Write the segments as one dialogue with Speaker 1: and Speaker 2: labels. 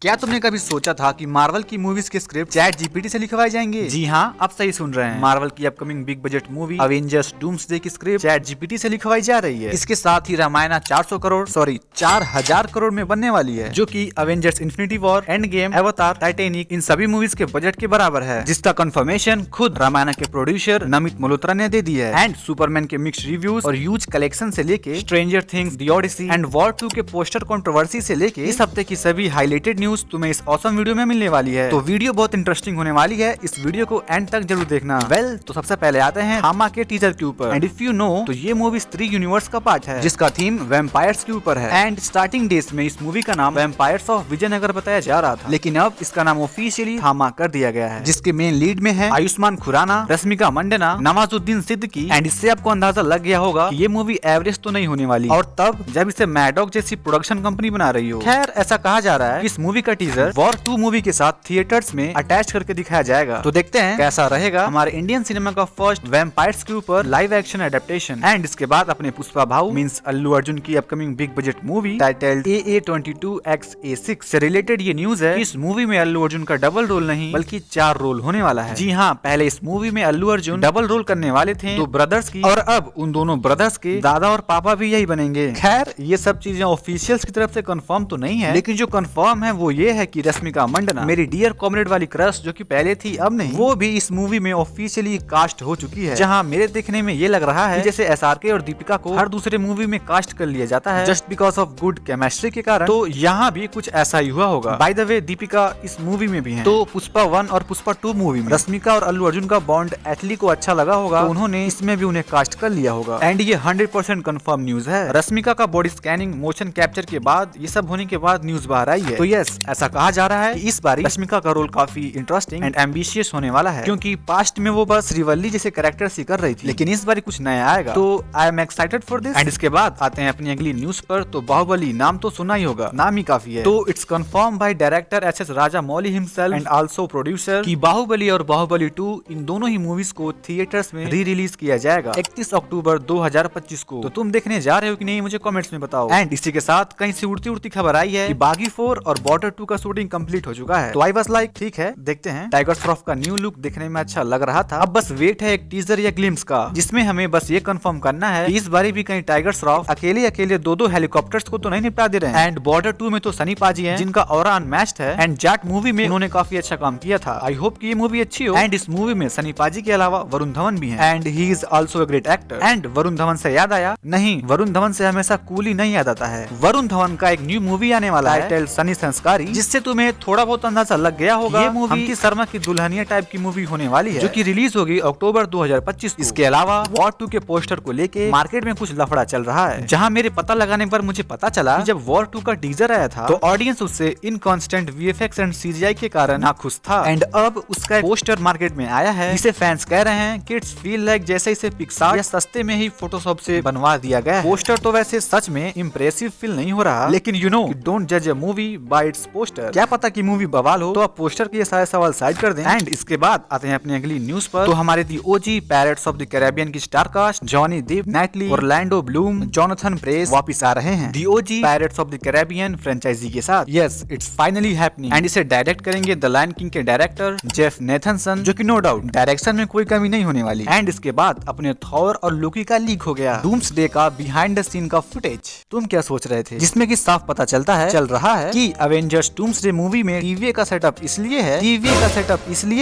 Speaker 1: क्या तुमने कभी सोचा था कि मार्वल की मूवीज के स्क्रिप्ट चैट जीपीटी से लिखवाए जाएंगे? जी हाँ, आप सही सुन रहे हैं। मार्वल की upcoming big budget movie Avengers doomsday की स्क्रिप्ट चैट जीपीटी से लिखवाई जा रही है। इसके साथ ही रामायण 4,000 करोड़ में बनने वाली है, जो कि Avengers infinity war, end game, अवतार, टाइटैनिक इन सभी मूवीज के बजट के बराबर है, जिसका कंफर्मेशन खुद रामायण के प्रोड्यूसर नमित मल्होत्रा ने दे दी है। एंड सुपरमैन के मिक्स्ड रिव्यूज और ह्यूज कलेक्शन से लेके Stranger Things, the Odyssey and War 2 के पोस्टर कंट्रोवर्सी से लेके इस हफ्ते की सभी हाईलाइटेड न्यूज तुम्हें इस ऑसम वीडियो में मिलने वाली है। तो वीडियो बहुत इंटरेस्टिंग होने वाली है, इस वीडियो को एंड तक जरूर देखना। तो सबसे पहले आते हैं थामा के टीजर के ऊपर। एंड इफ यू नो तो ये मूवी स्त्री यूनिवर्स का पार्ट है, जिसका थीम वैम्पायर्स के ऊपर है। एंड स्टार्टिंग डेज में इस मूवी का नाम वैम्पायर्स ऑफ विजयनगर बताया जा रहा था, लेकिन अब इसका नाम ऑफिशियली थामा कर दिया गया है, जिसके मेन लीड में है आयुष्मान खुराना, रश्मिका मंडना, नवाजुद्दीन सिद्दीकी। एंड इससे आपको अंदाजा लग गया होगा कि ये मूवी एवरेज तो नहीं होने वाली, और तब जब इसे मैडॉक जैसी प्रोडक्शन कंपनी बना रही हो। खैर, ऐसा कहा जा रहा है कि इस मूवी का टीजर वॉर 2 मूवी के साथ थिएटर्स में अटैच करके दिखाया जाएगा। तो देखते हैं कैसा रहेगा हमारे इंडियन सिनेमा का फर्स्ट वैम्पायर्स के ऊपर लाइव एक्शन एडेप्टेशन। एंड इसके बाद अपने पुष्पा भाऊ मींस अल्लू अर्जुन की upcoming big budget movie titled AA22X-A6 से रिलेटेड ये न्यूज है कि इस मूवी में अल्लू अर्जुन का डबल रोल नहीं बल्कि 4 रोल होने वाला है। जी हाँ, पहले इस मूवी में अल्लू अर्जुन डबल रोल करने वाले थे 2 ब्रदर्स की, और अब उन दोनों ब्रदर्स के दादा और पापा भी यही बनेंगे। खैर, ये सब चीजें ऑफिशियल्स की तरफ से कंफर्म तो नहीं है, लेकिन जो कंफर्म है वो ये है कि रश्मिका मंडना, मेरी डियर कॉमरेड वाली क्रश जो कि पहले थी अब नहीं, वो भी इस मूवी में ऑफिशियली कास्ट हो चुकी है। जहां मेरे देखने में ये लग रहा है कि जैसे SRK और दीपिका को हर दूसरे मूवी में कास्ट कर लिया जाता है just because of good chemistry के कारण, तो यहाँ भी कुछ ऐसा ही हुआ होगा। बाय द वे, दीपिका इस मूवी में भी है, तो पुष्पा 1 और पुष्पा 2 मूवी में रश्मिका और अल्लू अर्जुन का बॉन्ड एटली को अच्छा लगा होगा, तो उन्होंने इसमें भी उन्हें कास्ट कर लिया होगा। एंड ये 100% कंफर्म न्यूज है। रश्मिका का बॉडी स्कैनिंग, मोशन कैप्चर के बाद, ये सब होने के बाद न्यूज बाहर आई है। तो यस, ऐसा कहा जा रहा है कि इस बार रश्मिका का रोल काफी इंटरेस्टिंग एंड एम्बिशियस होने वाला है, क्योंकि पास्ट में वो बस श्रीवल्ली जैसे कैरेक्टर ही कर रही थी, लेकिन इस बार कुछ नया आएगा, तो I am excited for this. And इसके बाद आते हैं अपनी अगली न्यूज पर। तो बाहुबली नाम तो सुना ही होगा, नाम ही काफी है। तो it's confirm by director SS Rajamouli himself and also producer कि बाहुबली और बाहुबली 2 इन दोनों ही मूवीज को थिएटर्स में री रिलीज किया जाएगा 31 अक्टूबर 2025 को। तो तुम देखने जा रहे हो कि नहीं, मुझे कमेंट्स में बताओ। एंड इसी के साथ कहीं से उड़ती उड़ती खबर आई है कि बागी 4 और बॉर्डर 2 का शूटिंग कंप्लीट हो चुका है। तो आई वाज लाइक, ठीक है, देखते हैं। टाइगर श्रॉफ का न्यू लुक देखने में अच्छा लग रहा था, अब बस वेट है एक टीजर या ग्लिम्स का, जिसमें हमें बस ये कंफर्म करना है कि इस बारी भी कहीं टाइगर श्रॉफ अकेले 2 हेलीकॉप्टर्स को तो नहीं निपटा दे रहे हैं। एंड बॉर्डर 2 में तो सनी पाजी हैं, जिनका ऑरा अनमैच्ड है। एंड जाट मूवी में उन्होंने काफी अच्छा काम किया था। आई होप कि ये मूवी अच्छी हो। एंड इस मूवी में सनी पाजी के अलावा वरुण धवन भी है, and he is also a great actor. And Varun Dhawan से याद आया, नहीं, वरुण धवन से हमेशा कूली नहीं याद आता है। वरुण धवन का एक न्यू मूवी आने वाला है टाइटल्ड सनी संस्कारी, जिससे तुम्हें थोड़ा बहुत अंदाजा लग गया होगा। ये मूवी अंकित शर्मा की दुल्हनिया टाइप की मूवी होने वाली है, जो कि रिलीज होगी अक्टूबर 2025 को। इसके अलावा वॉर 2 के पोस्टर को लेके मार्केट में कुछ लफड़ा चल रहा है, जहां मेरे पता लगाने पर मुझे पता चला कि जब वॉर 2 का टीजर आया था तो ऑडियंस उससे इनकॉन्स्टेंट VFX एंड CGI के कारण नाखुश था। एंड अब उसका पोस्टर मार्केट में आया है, जिसे फैंस कह रहे हैं कि इट्स फील लाइक जैसे इसे पिक्सार या सस्ते में ही फोटोशॉप से बनवा दिया गया है। पोस्टर तो वैसे सच में इम्प्रेसिव फील नहीं हो रहा, लेकिन यू नो, डोंट जज a movie by it's poster. क्या पता कि मूवी बवाल हो, तो आप पोस्टर के ये सारे सवाल साइड कर दें। एंड इसके बाद आते हैं अपनी अगली न्यूज पर। तो हमारे the OG Pirates of the Caribbean की star cast Johnny Depp, Knightley, Orlando Bloom, Jonathan Pryce वापिस आ रहे हैं the OG Pirates of the Caribbean franchise के साथ। Yes, it's finally happening. And इसे डायरेक्ट करेंगे द लायन किंग के डायरेक्टर जेफ नेथनसन, जो कि नो डाउट डायरेक्शन में कोई कमी नहीं होने वाली। एंड इसके बाद अपने थॉर और लोकी का लीक हो गया डूम्सडे का बिहाइंड द सीन का फुटेज। तुम क्या सोच रहे थे, जिसमें कि साफ पता चल रहा है कि अवेंजर्स डूम्सडे मूवी में TVA का सेटअप इसलिए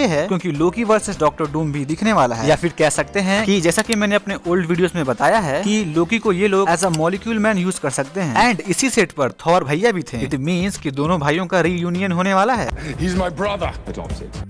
Speaker 1: है क्योंकि लोकी वर्सेस डॉक्टर डूम भी दिखने वाला है। या फिर कह सकते हैं कि जैसा कि मैंने अपने ओल्ड वीडियोस में बताया है कि लोकी को ये लोग as a Molecule Man use कर सकते हैं। एंड इसी सेट पर थॉर भैया भी थे। इट मींस कि दोनों भाइयों का रीयूनियन होने वाला है।
Speaker 2: He's my brother. Adopted.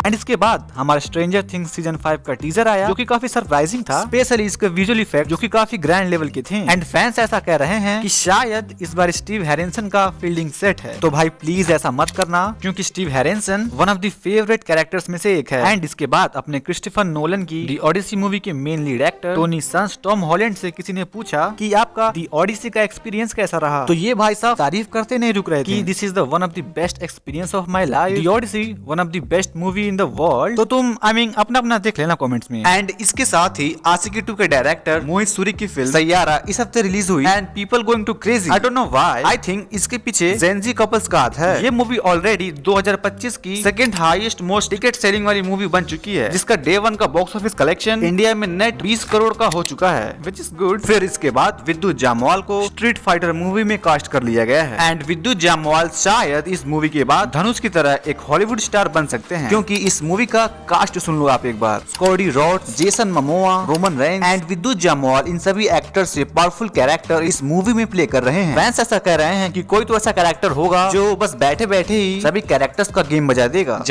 Speaker 1: And इसके बाद हमारा स्ट्रेंजर थिंग्स सीजन 5 का टीजर आया, जो कि काफी सरप्राइजिंग था, स्पेशली इसके विजुअल इफेक्ट जो कि काफी ग्रैंड लेवल के थे। एंड फैंस ऐसा कह रहे हैं कि शायद इस बार स्टीव हैरिसन का फील्डिंग सेट है। तो भाई प्लीज ऐसा मत करना, क्योंकि Steve Harrison one of the favourite characters में से एक है। एंड इसके बाद अपने क्रिस्टोफर नोलन की द ओडिसी मूवी के मेन लीड एक्टर टोनी सन्स टॉम हॉलैंड से किसी ने पूछा कि आपका द ओडिसी का एक्सपीरियंस कैसा रहा, तो ये भाई साहब तारीफ करते नहीं रुक रहे थे कि this is the one of the best experience of my life. The Odyssey one of the best movie in the world, तो तुम अपना अपना देख लेना कमेंट्स में। एंड इसके साथ ही आशिकी 2 के डायरेक्टर मोहित सूरी की फिल्म सैयारा इस हफ्ते रिलीज हुई and people going to crazy. I don't know why, I think इसके पीछे जेनजी कपल्स का हाथ है। ये मूवी ऑलरेडी 2025 की second highest most ticket selling वाली मूवी बन चुकी है, जिसका डे 1 का बॉक्स ऑफिस कलेक्शन इंडिया में नेट 20 करोड़ का हो चुका है, विच इज गुड। फिर इसके बाद विद्युत जामवाल को स्ट्रीट फाइटर मूवी में कास्ट कर लिया गया है एंड विद्युत जामवाल शायद इस मूवी के बाद धनुष की तरह एक हॉलीवुड स्टार बन सकते हैं, क्योंकि इस मूवी का कास्ट सुन लो आप एक बार। Cody Rhodes, Jason Momoa, Roman Reigns and Vidyut Jammwal, इन सभी एक्टर्स से पावरफुल कैरेक्टर इस मूवी में प्ले कर रहे हैं। फैंस ऐसा कह रहे हैं कि कोई तो ऐसा कैरेक्टर होगा जो बस बैठे बैठे ही सभी कैरेक्टर्स का गेम बजा देगा।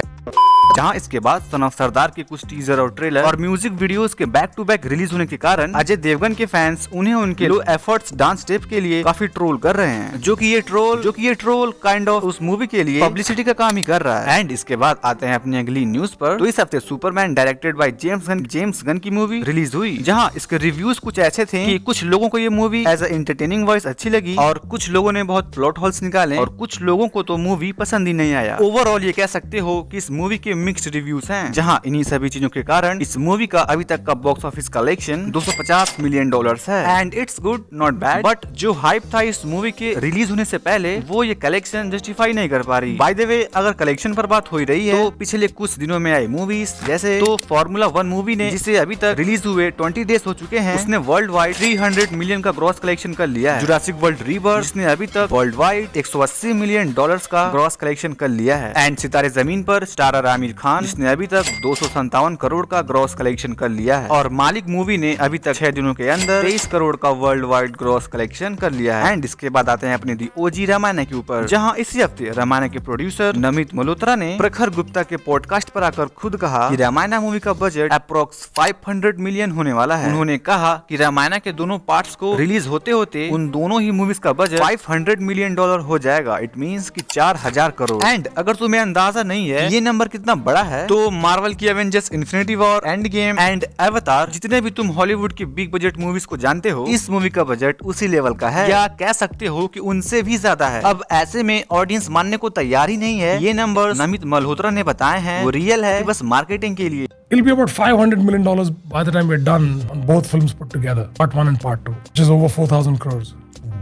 Speaker 1: जहां इसके बाद सन ऑफ सरदार के कुछ टीजर और ट्रेलर और म्यूजिक वीडियोस के बैक टू बैक रिलीज होने के कारण अजय देवगन के फैंस उन्हें उनके लो एफर्ट्स डांस स्टेप के लिए काफी ट्रोल कर रहे हैं, जो कि ये ट्रोल काइंड ऑफ उस मूवी के लिए पब्लिसिटी का काम ही कर रहा है। एंड इसके बाद आते हैं अपनी अगली न्यूज पर। तो इस हफ्ते Superman directed by James Gunn की मूवी रिलीज हुई, जहाँ इसके रिव्यूज कुछ ऐसे थे कि कुछ लोगों को ये movie as a entertaining voice अच्छी लगी और कुछ लोगों ने बहुत प्लॉट होल्स निकाले और कुछ लोगों को तो मूवी पसंद ही नहीं आया। ओवरऑल ये कह सकते हो कि इस मूवी के मिक्स्ड रिव्यूज हैं, जहां इन्हीं सभी चीजों के कारण इस मूवी का अभी तक का बॉक्स ऑफिस कलेक्शन $250 मिलियन है and it's good not bad. But जो हाइप था इस मूवी के रिलीज होने से पहले वो ये कलेक्शन जस्टिफाई नहीं कर पा रही। बाय द वे, अगर कलेक्शन पर बात हो ही रही है तो पिछले कुछ दिनों में आई मूवीज जैसे तो फॉर्मूला 1 मूवी ने, जिसे अभी तक रिलीज हुए 20 डेज हो चुके हैं, उसने वर्ल्ड वाइड 300 मिलियन का ग्रॉस कलेक्शन कर लिया है। जुरासिक वर्ल्ड रीबर्थ, जिसने अभी तक वर्ल्ड वाइड $180 मिलियन का ग्रॉस कलेक्शन कर लिया है। एंड सितारे जमीन पर स्टारर आमिर खान, जिसने अभी तक 257 करोड़ का ग्रॉस कलेक्शन कर लिया है। और मालिक मूवी ने अभी तक 6 दिनों के अंदर 23 करोड़ का वर्ल्ड वाइड ग्रॉस कलेक्शन कर लिया है। एंड इसके बाद आते हैं अपने दी ओजी रामायण के ऊपर, जहां इसी हफ्ते रामायण के प्रोड्यूसर नमित मल्होत्रा ने प्रखर गुप्ता के पॉडकास्ट पर आकर खुद कहा कि रामायण मूवी का बजट अप्रोक्स 500 मिलियन होने वाला है। उन्होंने कहा कि रामायण के दोनों पार्ट्स को रिलीज होते होते उन दोनों ही मूवीज का बजट $500 मिलियन हो जाएगा। इट मींस कि 4000 करोड़। एंड अगर तुम्हें अंदाजा नहीं है ये नंबर कितना बड़ा है, तो मार्वल की Avengers, infinity war, end game and एवतार, जितने भी तुम हॉलीवुड की बिग बजट मूवीज को जानते हो, इस मूवी का बजट उसी लेवल का है, या कह सकते हो कि उनसे भी ज्यादा है। अब ऐसे में ऑडियंस मानने को तैयार ही नहीं है। ये नंबर नमित मल्होत्रा ने बताए हैं, वो रियल है, बस मार्केटिंग के लिए।
Speaker 3: It'll be about $500 million by the time we're done on both films put together, part 1 and part 2, which is over 4,000 crores.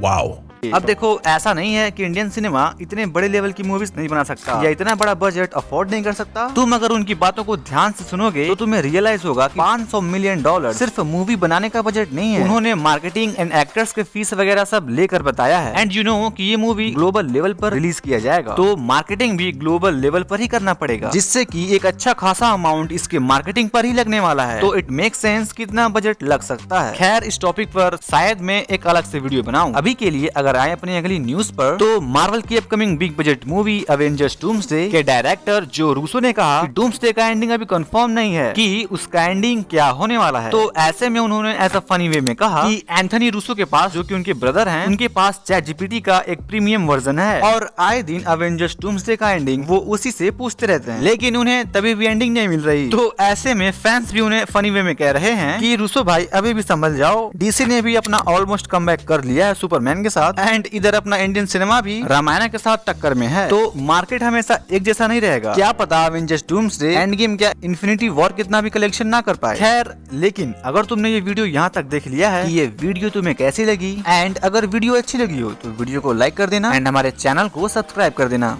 Speaker 2: Wow.
Speaker 1: अब देखो, ऐसा नहीं है कि इंडियन सिनेमा इतने बड़े लेवल की मूवीज नहीं बना सकता या इतना बड़ा बजट अफोर्ड नहीं कर सकता। तुम अगर उनकी बातों को ध्यान से सुनोगे तो तुम्हें रियलाइज होगा कि $500 मिलियन सिर्फ मूवी बनाने का बजट नहीं है। उन्होंने मार्केटिंग एंड एक्टर्स के फीस वगैरह सब लेकर बताया है। एंड यू नो कि ये मूवी ग्लोबल लेवल पर रिलीज किया जाएगा, तो मार्केटिंग भी ग्लोबल लेवल पर ही करना पड़ेगा, जिससे कि एक अच्छा खासा अमाउंट इसके मार्केटिंग पर ही लगने वाला है। तो इट मेक सेंस कितना बजट लग सकता है। खैर, इस टॉपिक पर शायद मैं एक अलग से वीडियो बनाऊं। अभी के लिए अगर आए अपनी अगली न्यूज पर, तो मार्वल की upcoming big budget movie Avengers doomsday के डायरेक्टर जो रूसो ने कहा कि डूम्सडे का एंडिंग अभी कंफर्म नहीं है कि उसका एंडिंग क्या होने वाला है। तो ऐसे में उन्होंने ऐसा फनी वे में कहा कि एंथनी रूसो के पास, जो कि उनके ब्रदर हैं, उनके पास चैट जीपीटी का एक प्रीमियम वर्जन है और आए दिन एवेंजर्स डूम्सडे का एंडिंग वो उसी से पूछते रहते हैं, लेकिन उन्हें तभी भी एंडिंग नहीं मिल रही। तो ऐसे में फैंस भी उन्हें फनी वे में कह रहे हैं कि रूसो भाई अभी भी संभल जाओ। डीसी ने भी अपना ऑलमोस्ट कमबैक कर लिया है सुपरमैन के साथ, एंड इधर अपना इंडियन सिनेमा भी रामायण के साथ टक्कर में है। तो मार्केट हमेशा एक जैसा नहीं रहेगा। क्या पता एवेंजर्स डूम्सडे, एंड गेम क्या इन्फिनिटी वॉर कितना भी कलेक्शन ना कर पाए। खैर, लेकिन अगर तुमने ये वीडियो यहाँ तक देख लिया है कि ये वीडियो तुम्हें कैसी लगी, एंड अगर वीडियो अच्छी लगी हो तो वीडियो को लाइक कर देना एंड हमारे चैनल को सब्सक्राइब कर देना।